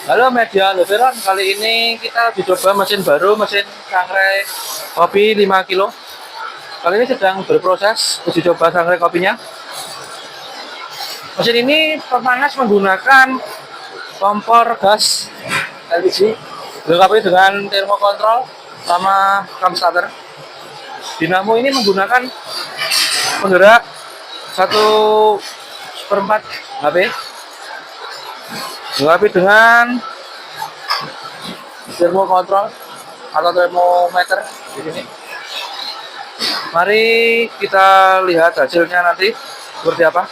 Halo Media Leveron, kali ini kita uji coba mesin baru, mesin sangrai kopi 5 kilo. Kali ini sedang berproses uji coba sangrai kopinya. Mesin ini pemanas menggunakan kompor gas LPG, dilengkapi dengan termokontrol sama cam starter. Dinamo ini menggunakan penggerak 1/4 HP, dilengkapi dengan termokontrol atau termometer di sini. Mari kita lihat hasilnya nanti seperti apa.